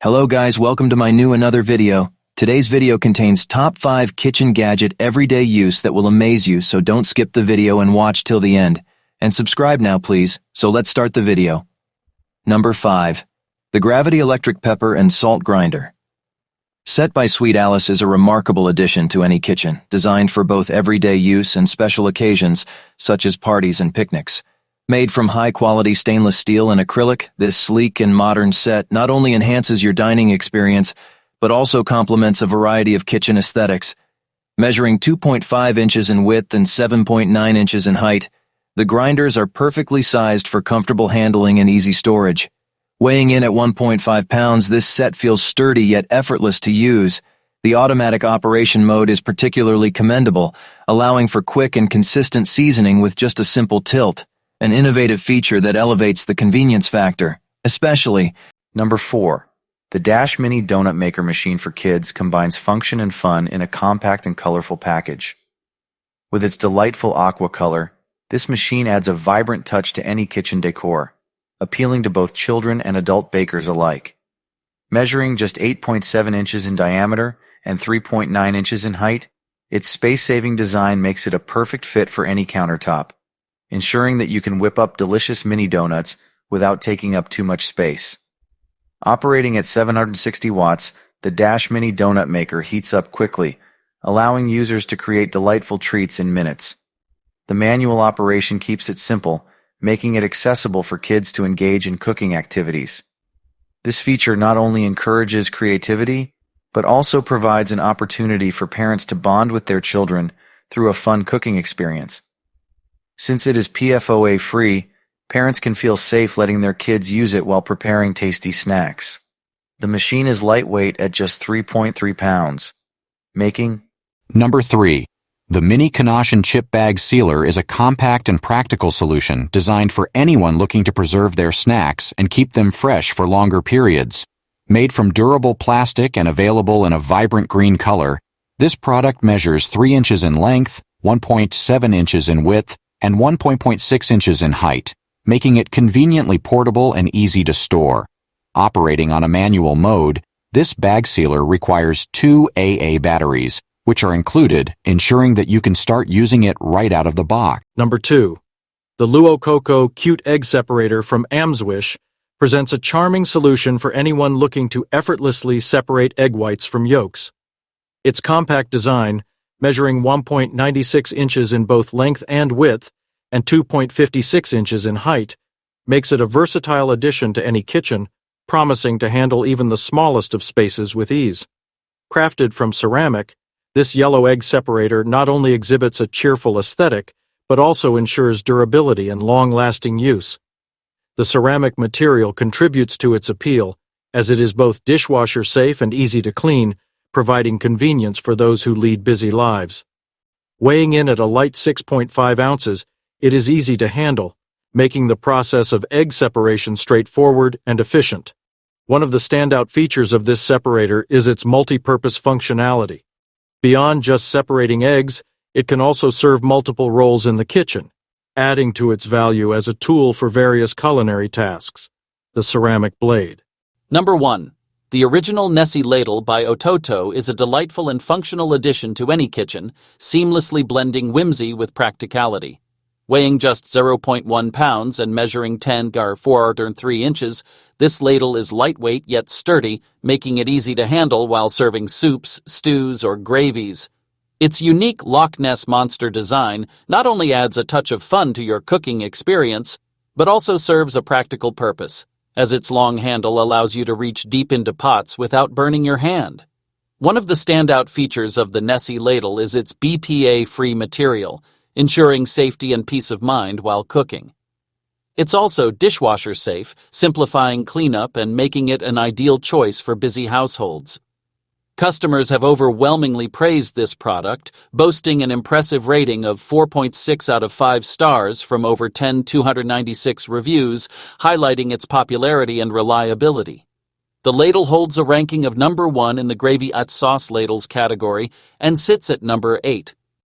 Hello guys, welcome to my new another video. Today's video contains top 5 kitchen gadget everyday use that will amaze you, so don't skip the video and watch till the end. And subscribe now please, so let's start the video. Number 5. The Gravity Electric Pepper and Salt Grinder. Set by Sweet Alice is a remarkable addition to any kitchen, designed for both everyday use and special occasions, such as parties and picnics. Made from high-quality stainless steel and acrylic, this sleek and modern set not only enhances your dining experience, but also complements a variety of kitchen aesthetics. Measuring 2.5 inches in width and 7.9 inches in height, the grinders are perfectly sized for comfortable handling and easy storage. Weighing in at 1.5 pounds, this set feels sturdy yet effortless to use. The automatic operation mode is particularly commendable, allowing for quick and consistent seasoning with just a simple tilt. An innovative feature that elevates the convenience factor, especially. Number 4. The Dash Mini Donut Maker Machine for Kids combines function and fun in a compact and colorful package. With its delightful aqua color, this machine adds a vibrant touch to any kitchen decor, appealing to both children and adult bakers alike. Measuring just 8.7 inches in diameter and 3.9 inches in height, its space-saving design makes it a perfect fit for any countertop, ensuring that you can whip up delicious mini donuts without taking up too much space. Operating at 760 watts, the Dash Mini Donut Maker heats up quickly, allowing users to create delightful treats in minutes. The manual operation keeps it simple, making it accessible for kids to engage in cooking activities. This feature not only encourages creativity, but also provides an opportunity for parents to bond with their children through a fun cooking experience. Since it is PFOA-free, parents can feel safe letting their kids use it while preparing tasty snacks. The machine is lightweight at just 3.3 pounds, making. Number 3. The Mini Ganache and Chip Bag Sealer is a compact and practical solution designed for anyone looking to preserve their snacks and keep them fresh for longer periods. Made from durable plastic and available in a vibrant green color, this product measures 3 inches in length, 1.7 inches in width, and 1.6 inches in height, making it conveniently portable and easy to store. Operating on a manual mode, this bag sealer requires 2 AA batteries, which are included, ensuring that you can start using it right out of the box. Number 2. The Luo Coco Cute Egg Separator from Amswish presents a charming solution for anyone looking to effortlessly separate egg whites from yolks. Its compact design, measuring 1.96 inches in both length and width, and 2.56 inches in height, makes it a versatile addition to any kitchen, promising to handle even the smallest of spaces with ease. Crafted from ceramic, this yellow egg separator not only exhibits a cheerful aesthetic, but also ensures durability and long-lasting use. The ceramic material contributes to its appeal, as it is both dishwasher-safe and easy to clean, providing convenience for those who lead busy lives. Weighing in at a light 6.5 ounces, it is easy to handle, making the process of egg separation straightforward and efficient. One of the standout features of this separator is its multi-purpose functionality. Beyond just separating eggs, it can also serve multiple roles in the kitchen, adding to its value as a tool for various culinary tasks. The ceramic blade. Number 1. The original Nessie ladle by Ototo is a delightful and functional addition to any kitchen, seamlessly blending whimsy with practicality. Weighing just 0.1 pounds and measuring 4.3 inches, this ladle is lightweight yet sturdy, making it easy to handle while serving soups, stews, or gravies. Its unique Loch Ness Monster design not only adds a touch of fun to your cooking experience, but also serves a practical purpose, as its long handle allows you to reach deep into pots without burning your hand. One of the standout features of the Nessie ladle is its BPA-free material, ensuring safety and peace of mind while cooking. It's also dishwasher-safe, simplifying cleanup and making it an ideal choice for busy households. Customers have overwhelmingly praised this product, boasting an impressive rating of 4.6 out of 5 stars from over 10,296 reviews, highlighting its popularity and reliability. The ladle holds a ranking of number 1 in the gravy at sauce ladles category and sits at number 8,